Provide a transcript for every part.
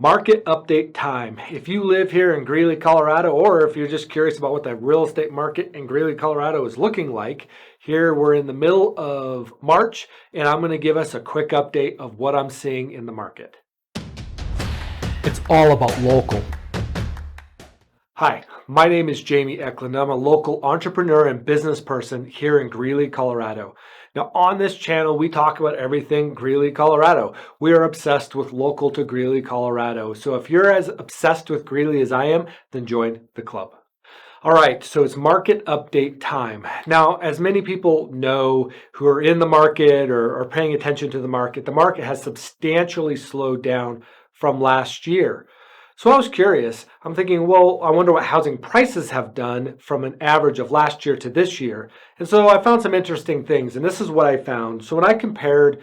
Market update time. If you live here in Greeley, Colorado, or if you're just curious about what the real estate market in Greeley, Colorado is looking like, here we're in the middle of March, and I'm going to give us a quick update of what I'm seeing in the market. It's all about local. Hi, my name is Jamie Eklund. I'm a local entrepreneur and business person here in Greeley, Colorado. Now, on this channel, we talk about everything Greeley, Colorado. We are obsessed with local to Greeley, Colorado. So if you're as obsessed with Greeley as I am, then join the club. All right, so it's market update time. Now, as many people know who are in the market or are paying attention to the market has substantially slowed down from last year. So I was curious. I'm thinking, well, I wonder what housing prices have done from an average of last year to this year. And so I found some interesting things, and this is what I found. So when I compared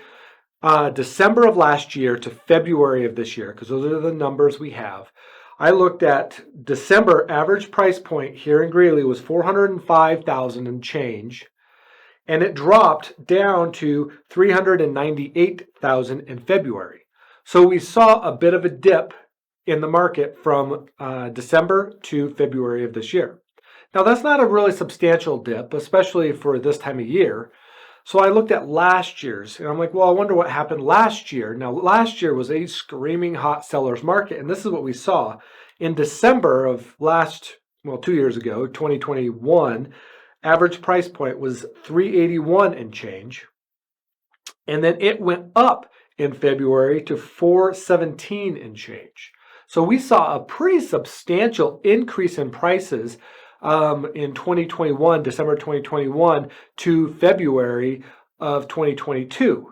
December of last year to February of this year, because those are the numbers we have, I looked at December average price point here in Greeley was $405,000 and change, and it dropped down to $398,000 in February. So we saw a bit of a dip in the market from December to February of this year. Now, that's not a really substantial dip, especially for this time of year. So I looked at last year's, and I'm like, well, I wonder what happened last year. Now, last year was a screaming hot seller's market, and this is what we saw. In December of 2 years ago, 2021, average price point was $381 and change. And then it went up in February to $417 and change. So we saw a pretty substantial increase in prices in 2021, December 2021 to February of 2022.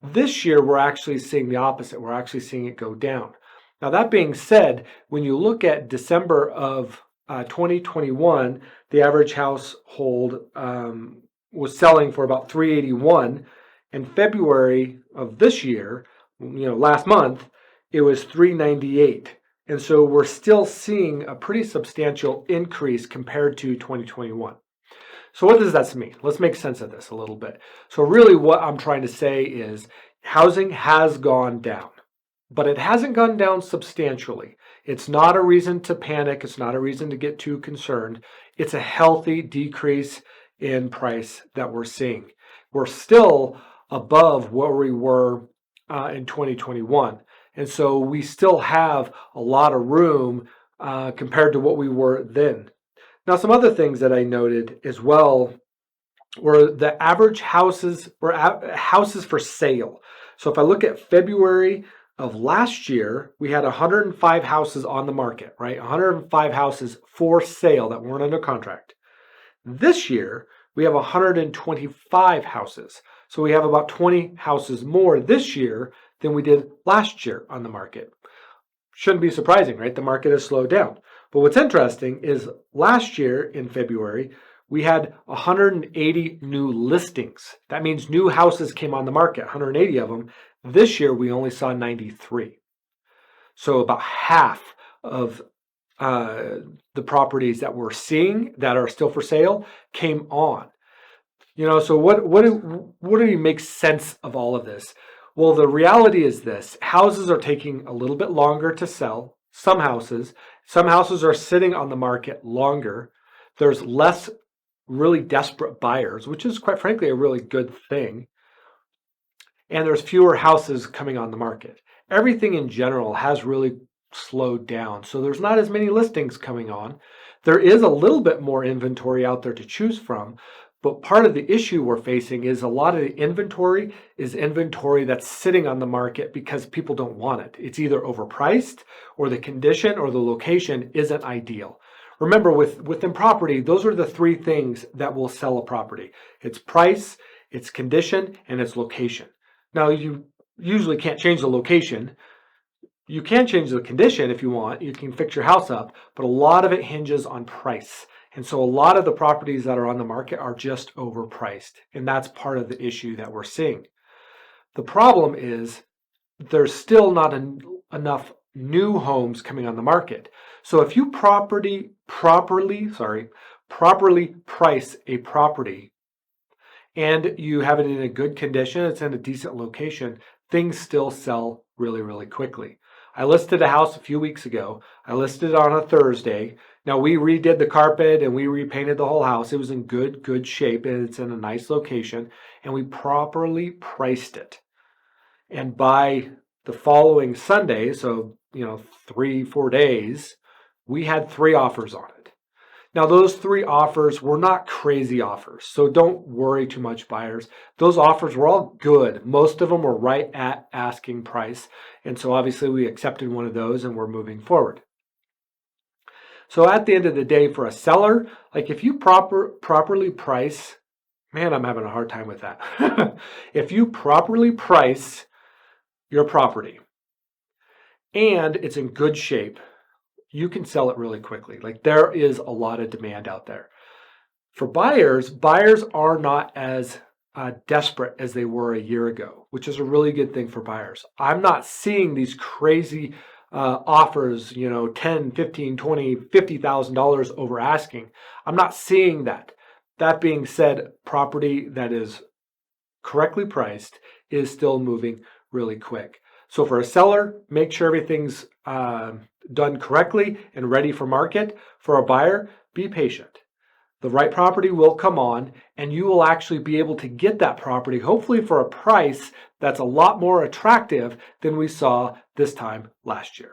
This year, we're actually seeing the opposite. We're actually seeing it go down. Now, that being said, when you look at December of 2021, the average household was selling for about $381. In February of this year, last month, it was $398. And so we're still seeing a pretty substantial increase compared to 2021. So what does that mean? Let's make sense of this a little bit. So really what I'm trying to say is housing has gone down, but it hasn't gone down substantially. It's not a reason to panic. It's not a reason to get too concerned. It's a healthy decrease in price that we're seeing. We're still above where we were in 2021. And so we still have a lot of room compared to what we were then. Now, some other things that I noted as well were the average houses for sale. So if I look at February of last year, we had 105 houses on the market, right? 105 houses for sale that weren't under contract. This year, we have 125 houses. So we have about 20 houses more this year than we did last year on the market. Shouldn't be surprising, right? The market has slowed down. But what's interesting is last year in February, we had 180 new listings. That means new houses came on the market, 180 of them. This year, we only saw 93. So about half of the properties that we're seeing that are still for sale came on. So what do we make sense of all of this? Well, the reality is this. Houses are taking a little bit longer to sell. Some houses are sitting on the market longer. There's less really desperate buyers, which is quite frankly a really good thing. And there's fewer houses coming on the market. Everything in general has really slowed down. So there's not as many listings coming on. There is a little bit more inventory out there to choose from. But part of the issue we're facing is a lot of the inventory is inventory that's sitting on the market because people don't want it. It's either overpriced or the condition or the location isn't ideal. Remember, within property, those are the three things that will sell a property. It's price, it's condition, and it's location. Now, you usually can't change the location. You can change the condition if you want. You can fix your house up, but a lot of it hinges on price. And so a lot of the properties that are on the market are just overpriced. And that's part of the issue that we're seeing. The problem is there's still not enough new homes coming on the market. So if you properly price a property and you have it in a good condition, it's in a decent location, things still sell really, really quickly. I listed a house a few weeks ago. I listed it on a Thursday. Now we redid the carpet and we repainted the whole house. It was in good shape and it's in a nice location, and we properly priced it. And by the following Sunday, so 3-4 days, we had 3 offers on it. Now those 3 offers were not crazy offers, so don't worry too much, buyers. Those offers were all good. Most of them were right at asking price, and so obviously we accepted one of those and we're moving forward. So at the end of the day, for a seller, like if you properly price, man, I'm having a hard time with that. If you properly price your property and it's in good shape, you can sell it really quickly. Like there is a lot of demand out there. For buyers are not as desperate as they were a year ago, which is a really good thing for buyers. I'm not seeing these crazy offers, $10, $15, $20, $50,000 over asking. I'm not seeing that. That being said, property that is correctly priced is still moving really quick. So for a seller, make sure everything's done correctly and ready for market. For a buyer, be patient. The right property will come on, and you will actually be able to get that property, hopefully for a price that's a lot more attractive than we saw this time last year.